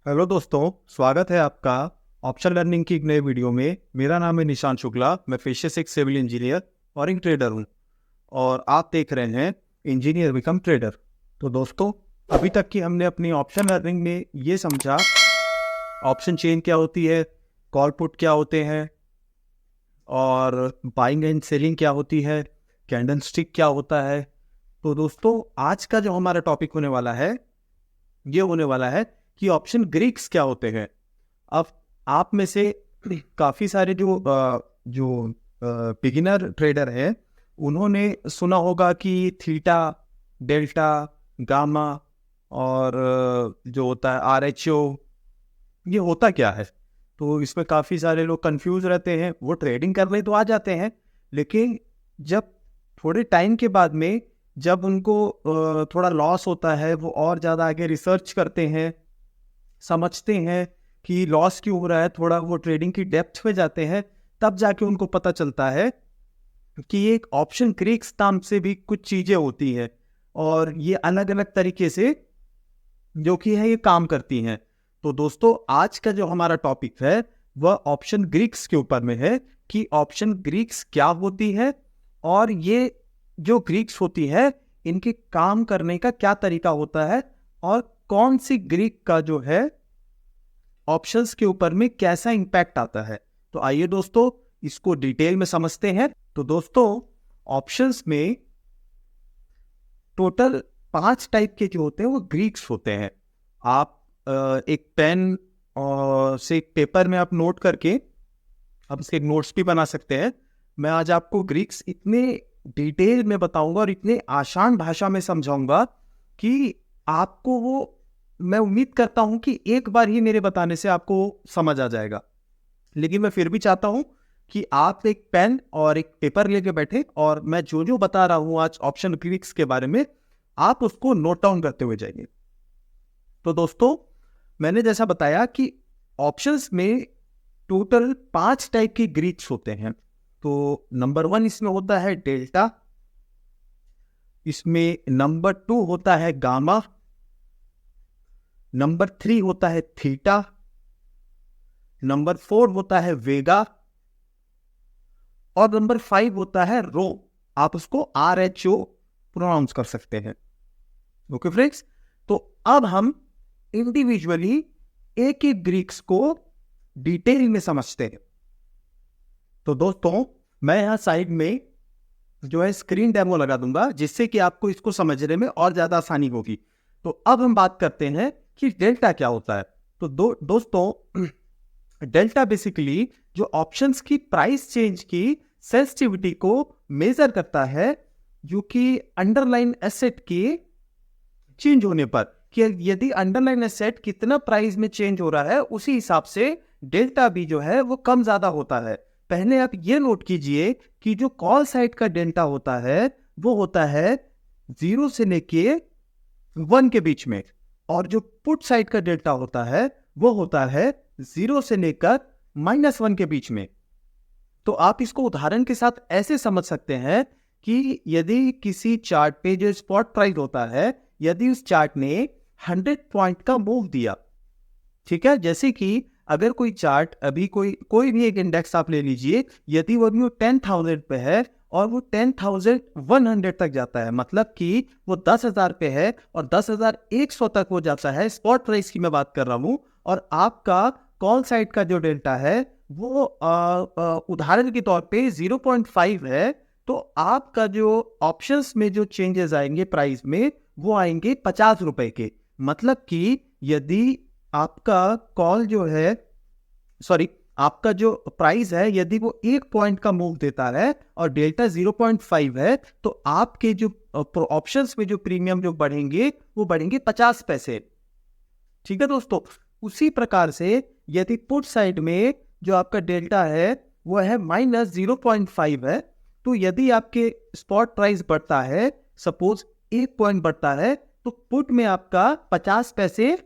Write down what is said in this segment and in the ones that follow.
Hello दोस्तों, स्वागत है आपका ऑप्शन लर्निंग की एक नए वीडियो में। मेरा नाम है निशांत शुक्ला। मैं पेशे से एक सिविल इंजीनियर और एक ट्रेडर हूं और आप देख रहे हैं इंजीनियर बिकम ट्रेडर। तो दोस्तों, अभी तक की हमने अपनी ऑप्शन लर्निंग में ये समझा ऑप्शन चेन क्या होती है, कॉल पुट क्या होते हैं और बाइंग एंड सेलिंग क्या होती है, कैंडल स्टिक क्या होता है। तो दोस्तों, आज का जो हमारा टॉपिक होने वाला है ये होने वाला है कि ऑप्शन ग्रीक्स क्या होते हैं। अब आप में से काफ़ी सारे जो बिगिनर ट्रेडर हैं उन्होंने सुना होगा कि थीटा, डेल्टा, गामा और जो होता है आरएचओ, ये होता क्या है। तो इसमें काफ़ी सारे लोग कंफ्यूज रहते हैं। वो ट्रेडिंग करने तो आ जाते हैं, लेकिन जब थोड़े टाइम के बाद में जब उनको थोड़ा लॉस होता है, वो और ज़्यादा आगे रिसर्च करते हैं, समझते हैं कि लॉस क्यों हो रहा है, थोड़ा वो ट्रेडिंग की डेप्थ में जाते हैं, तब जाके उनको पता चलता है कि एक ऑप्शन क्रीक्स नाम से भी कुछ चीज़ें होती हैं और ये अलग अलग तरीके से जो कि है ये काम करती हैं। तो दोस्तों, आज का जो हमारा टॉपिक है वह ऑप्शन ग्रीक्स के ऊपर में है कि ऑप्शन ग्रीक्स क्या होती है और ये जो ग्रीक्स होती है इनके काम करने का क्या तरीका होता है और कौन सी ग्रीक का जो है ऑप्शंस के ऊपर में कैसा इंपैक्ट आता है। तो आइए दोस्तों, इसको डिटेल में समझते हैं। तो दोस्तों, ऑप्शंस में टोटल 5 टाइप के जो होते हैं वो ग्रीक्स होते हैं। आप एक पेन और से एक पेपर में आप नोट करके आप इसके नोट्स भी बना सकते हैं। मैं आज आपको ग्रीक्स इतने डिटेल में बताऊंगा और इतने आसान भाषा में समझाऊंगा कि आपको वो, मैं उम्मीद करता हूं कि एक बार ही मेरे बताने से आपको समझ आ जाएगा। लेकिन मैं फिर भी चाहता हूं कि आप एक पेन और एक पेपर लेके बैठे और मैं जो जो बता रहा हूं आज ऑप्शन ग्रीक्स के बारे में, आप उसको नोट डाउन करते हुए जाइए। तो दोस्तों, मैंने जैसा बताया कि ऑप्शंस में टोटल 5 टाइप के ग्रीक्स होते हैं। तो नंबर 1 इसमें होता है डेल्टा, इसमें नंबर 2 होता है गामा, नंबर 3 होता है थीटा, नंबर 4 होता है वेगा और नंबर 5 होता है रो। आप उसको RHO प्रोनाउंस कर सकते हैं। ओके फ्रेंड्स, तो अब हम इंडिविजुअली एक एक ग्रीक्स को डिटेल में समझते हैं। तो दोस्तों, मैं यहां साइड में जो है स्क्रीन डेमो लगा दूंगा जिससे कि आपको इसको समझने में और ज्यादा आसानी होगी। तो अब हम बात करते हैं कि डेल्टा क्या होता है। तो दोस्तों, डेल्टा बेसिकली जो ऑप्शंस की प्राइस चेंज की सेंसिटिविटी को मेजर करता है, जो कि अंडरलाइन एसेट के चेंज होने पर, कि यदि अंडरलाइन एसेट कितना प्राइस में चेंज हो रहा है उसी हिसाब से डेल्टा भी जो है वो कम ज्यादा होता है। पहले आप ये नोट कीजिए कि जो कॉल साइड का डेल्टा होता है वो होता है 0 से लेके 1 के बीच में, और जो पुट साइड का डेल्टा होता है वो होता है 0 से लेकर -1 के बीच में। तो आप इसको उदाहरण के साथ ऐसे समझ सकते हैं कि यदि किसी चार्ट पे जो स्पॉट प्राइस होता है, यदि उस चार्ट ने 100 पॉइंट का मूव दिया, ठीक है, जैसे कि अगर कोई चार्ट अभी कोई भी एक इंडेक्स आप ले लीजिए, यदि वो 10,000 पे है और वो 10,100 तक जाता है, मतलब कि वो 10,000 पे है और 10,100 तक हो जाता है, स्पॉट प्राइस की मैं बात कर रहा हूं, और आपका कॉल साइड का जो डेल्टा है वो उदाहरण के तौर पे 0.5 है, तो आपका जो ऑप्शंस में जो चेंजेस आएंगे प्राइस में वो आएंगे 50 रुपए के। मतलब कि यदि आपका कॉल जो है, सॉरी, आपका जो प्राइस है यदि वो 1 पॉइंट का मूव देता है और डेल्टा 0.5 है, तो आपके जो ऑप्शंस में जो प्रीमियम जो बढ़ेंगे वो बढ़ेंगे 50 पैसे। ठीक है दोस्तों, उसी प्रकार से यदि पुट साइड में जो आपका डेल्टा है वो है -0.5 है, तो यदि आपके स्पॉट प्राइस बढ़ता है, सपोज 1 पॉइंट बढ़ता है, तो पुट में आपका 50 पैसे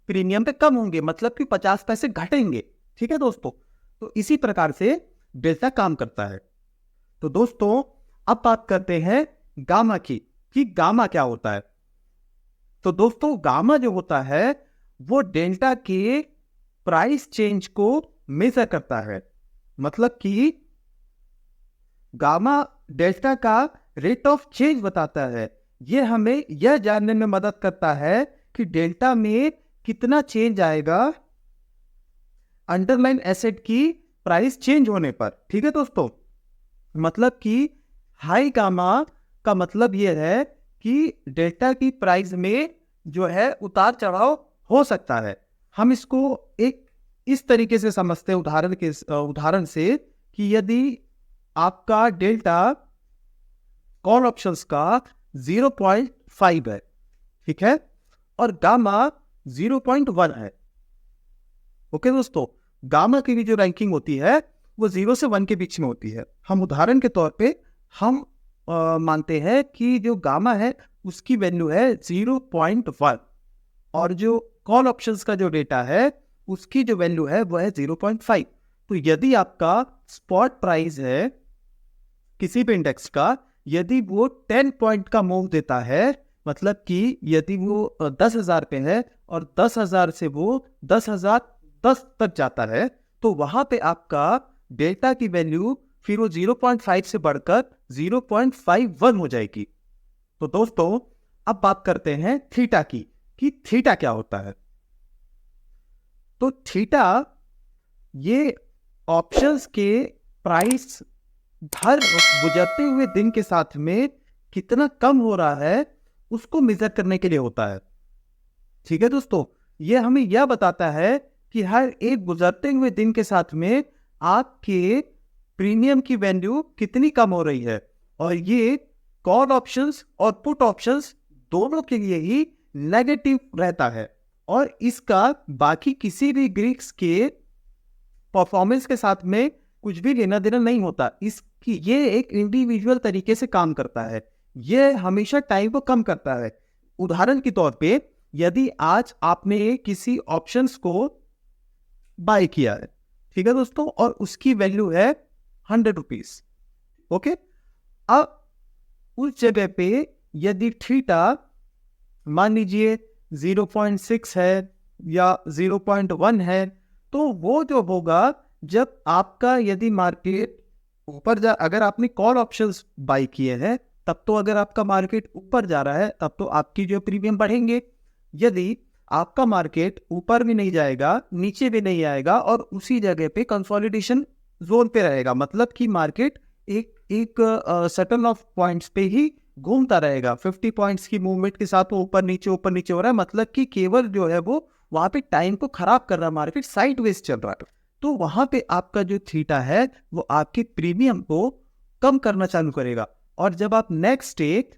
प्रीमियम पे कम होंगे, मतलब कि 50 पैसे घटेंगे। ठीक है दोस्तों, तो इसी प्रकार से डेल्टा काम करता है। तो दोस्तों, अब बात करते हैं गामा की, कि गामा क्या होता है। तो दोस्तों, गामा जो होता है वो डेल्टा के प्राइस चेंज को मेजर करता है। मतलब कि गामा डेल्टा का रेट ऑफ चेंज बताता है। ये हमें यह जानने में मदद करता है कि डेल्टा में कितना चेंज आएगा अंडरलाइन एसेट की प्राइस चेंज होने पर। ठीक है दोस्तों, मतलब कि हाई गामा का मतलब यह है कि डेल्टा की प्राइस में जो है उतार चढ़ाव हो सकता है। हम इसको एक इस तरीके से समझते हैं उदाहरण से कि यदि आपका डेल्टा कॉल ऑप्शंस का 0.5 है, ठीक है, और गामा 0.1 है। ओके दोस्तों, गामा की भी जो रैंकिंग होती है वो 0 से 1 के बीच में होती है। हम उदाहरण के तौर पे हम मानते हैं कि जो गामा है उसकी वैल्यू है 0.1 और जो कॉल ऑप्शंस का जो डेटा है उसकी जो वैल्यू है वो है 0.5। तो यदि आपका स्पॉट प्राइस है किसी भी इंडेक्स का, यदि वो 10 पॉइंट का मूव देता है, मतलब कि यदि वो 10,000 पे है और 10,000 से वो 10,010 तक जाता है, तो वहां पे आपका डेल्टा की वैल्यू फिर वो 0.5 से बढ़कर 0.51 हो जाएगी। तो दोस्तों अब बात करते हैं थीटा की, कि थीटा क्या होता है। तो थीटा ये ऑप्शंस के प्राइस हर गुजरते हुए दिन के साथ में कितना कम हो रहा है उसको मेजर करने के लिए होता है। ठीक है दोस्तों, ये हमें यह बताता है कि हर एक गुजरते हुए दिन के साथ में आपके प्रीमियम की वैल्यू कितनी कम हो रही है। और ये कॉल ऑप्शंस और पुट ऑप्शंस दोनों के लिए ही नेगेटिव रहता है और इसका बाकी किसी भी ग्रीक्स के परफॉर्मेंस के साथ में कुछ भी लेना देना नहीं होता। इसकी ये एक इंडिविजुअल तरीके से काम करता है, ये हमेशा टाइम को कम करता है। उदाहरण के तौर पे यदि आज आपने किसी ऑप्शंस को बाय किया है, ठीक है दोस्तों, और उसकी वैल्यू है 100 रुपीज, ओके, अब उस जगह पे यदि थीटा मान लीजिए 0.6 है या 0.1 है, तो वो जो होगा जब आपका यदि मार्केट ऊपर जा, अगर आपने कॉल ऑप्शंस बाय किए हैं तब तो अगर आपका मार्केट ऊपर जा रहा है तब तो आपकी जो प्रीमियम बढ़ेंगे। यदि आपका मार्केट ऊपर भी नहीं जाएगा नीचे भी नहीं आएगा और उसी जगह पे कंसोलिडेशन जोन पे रहेगा, मतलब कि मार्केट एक सेटल ऑफ पॉइंट्स पे ही घूमता रहेगा, 50 पॉइंट्स की मूवमेंट के साथ वो ऊपर नीचे हो रहा है, मतलब कि केवल जो है वो वहां पे टाइम को खराब कर रहा है, मार्केट साइडवेज चल रहा है। तो वहां पे आपका जो थीटा है वो आपके प्रीमियम को कम करना चालू करेगा। और जब आप नेक्स्ट डे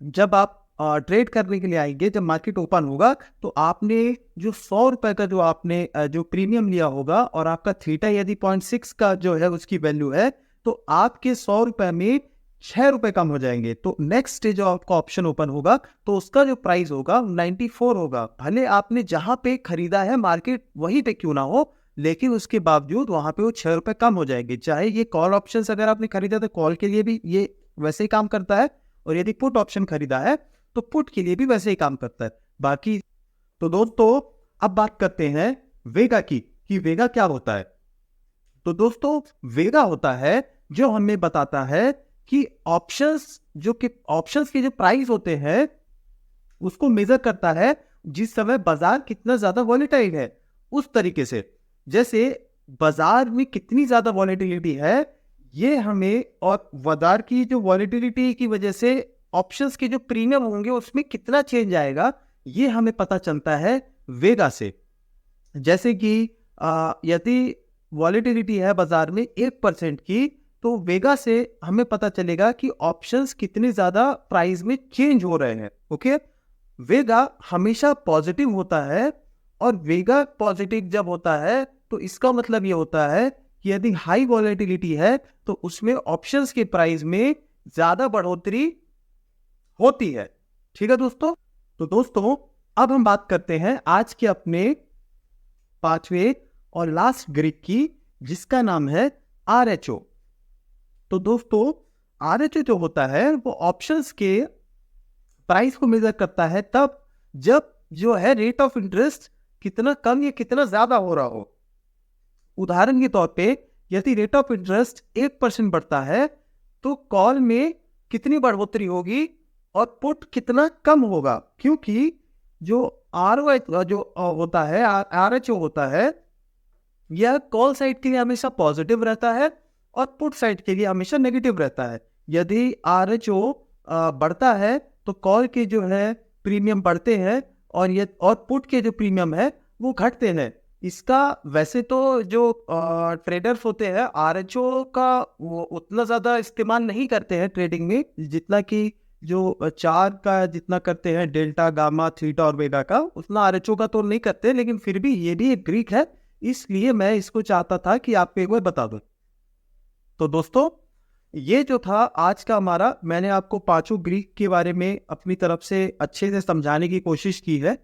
जब आप ट्रेड करने के लिए आएंगे, जब मार्केट ओपन होगा, तो आपने जो 100 रुपए का जो आपने जो प्रीमियम लिया होगा और आपका थीटा यदि 0.6 का जो है उसकी वैल्यू है, तो आपके 100 रुपए में 6 रुपए कम हो जाएंगे। तो नेक्स्ट डे जो आपका ऑप्शन ओपन होगा तो उसका जो प्राइस होगा 94 होगा। भले आपने जहां पे खरीदा है मार्केट वहीं पे क्यों ना हो, लेकिन उसके बावजूद वहां पे वो 6 रुपए कम हो जाएंगे। चाहे ये कॉल ऑप्शन अगर आपने खरीदा तो कॉल के लिए भी ये वैसे ही काम करता है, और यदि पुट ऑप्शन खरीदा है तो पुट के लिए भी वैसे ही काम करता है। बाकी तो दोस्तों अब बात करते हैं वेगा की, कि वेगा क्या होता है। तो दोस्तों वेगा होता है जो हमें बताता है कि ऑप्शंस के जो प्राइस होते हैं उसको मेजर करता है जिस समय बाजार कितना ज्यादा वॉलेटाइल है उस तरीके से। जैसे बाजार में कितनी ज्यादा वॉलेटिलिटी है ये हमें, और बाजार की जो वॉलेटिलिटी की वजह से ऑप्शंस के जो प्रीमियम होंगे उसमें कितना चेंज आएगा ये हमें पता चलता है वेगा से। जैसे कि यदि वॉलेटिलिटी है बाजार में 1% की, तो वेगा से हमें पता चलेगा कि ऑप्शंस कितने ज्यादा प्राइस में चेंज हो रहे हैं। ओके, वेगा हमेशा पॉजिटिव होता है, और वेगा पॉजिटिव जब होता है तो इसका मतलब ये होता है कि यदि हाई वॉलेटिलिटी है तो उसमें ऑप्शंस के प्राइस में ज्यादा बढ़ोतरी होती है। ठीक है दोस्तों, तो दोस्तों अब हम बात करते हैं आज के अपने 5वें और लास्ट ग्रीक की, जिसका नाम है RHO। तो दोस्तों RHO जो होता है वो ऑप्शंस के प्राइस को मेजर करता है तब जब जो है रेट ऑफ इंटरेस्ट कितना कम या कितना ज्यादा हो रहा हो। उदाहरण के तौर पे यदि रेट ऑफ इंटरेस्ट 1% बढ़ता है तो कॉल में कितनी बढ़ोतरी होगी और पुट कितना कम होगा, क्योंकि जो आर जो होता है, RHO होता है, यह कॉल साइड के लिए हमेशा पॉजिटिव रहता है और पुट साइड के लिए हमेशा नेगेटिव रहता है। यदि RHO बढ़ता है तो कॉल के जो है प्रीमियम बढ़ते हैं और पुट के जो प्रीमियम है वो घटते हैं। इसका वैसे तो जो ट्रेडर्स होते हैं RHO का वो उतना ज़्यादा इस्तेमाल नहीं करते हैं ट्रेडिंग में, जितना कि जो चार का जितना करते हैं, डेल्टा, गामा, थीटा और वेगा का, उतना RHO का तो नहीं करते। लेकिन फिर भी ये भी एक ग्रीक है, इसलिए मैं इसको चाहता था कि आपको एक बार बता दूं। तो दोस्तों ये जो था आज का हमारा, मैंने आपको पांचों ग्रीक के बारे में अपनी तरफ से अच्छे से समझाने की कोशिश की है।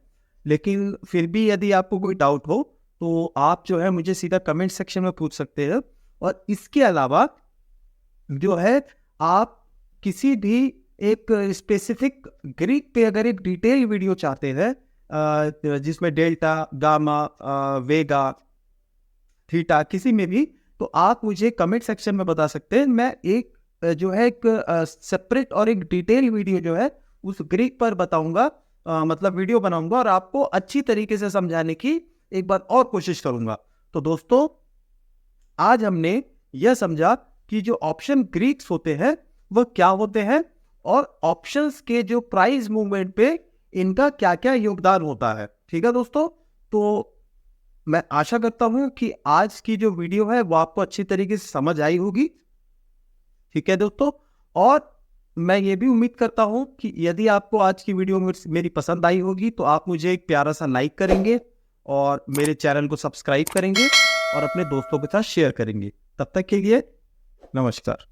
लेकिन फिर भी यदि आपको कोई डाउट हो तो आप जो है मुझे सीधा कमेंट सेक्शन में पूछ सकते हैं। और इसके अलावा जो है आप किसी भी एक स्पेसिफिक ग्रीक पे अगर एक डिटेल वीडियो चाहते हैं जिसमें डेल्टा, गामा, वेगा, थीटा किसी में भी, तो आप मुझे कमेंट सेक्शन में बता सकते हैं। मैं एक जो है एक सेपरेट और एक डिटेल वीडियो जो है उस ग्रीक पर बताऊंगा, मतलब वीडियो बनाऊंगा और आपको अच्छी तरीके से समझाने की एक बार और कोशिश करूंगा। तो दोस्तों आज हमने यह समझा कि जो ऑप्शन ग्रीक्स होते हैं वह क्या होते हैं और ऑप्शंस के जो प्राइस मूवमेंट पे इनका क्या क्या योगदान होता है। ठीक है दोस्तों, तो मैं आशा करता हूं कि आज की जो वीडियो है वो आपको अच्छी तरीके से समझ आई होगी। ठीक है दोस्तों, और मैं ये भी उम्मीद करता हूं कि यदि आपको आज की वीडियो मेरी पसंद आई होगी तो आप मुझे एक प्यारा सा लाइक करेंगे और मेरे चैनल को सब्सक्राइब करेंगे और अपने दोस्तों के साथ शेयर करेंगे। तब तक के लिए नमस्कार।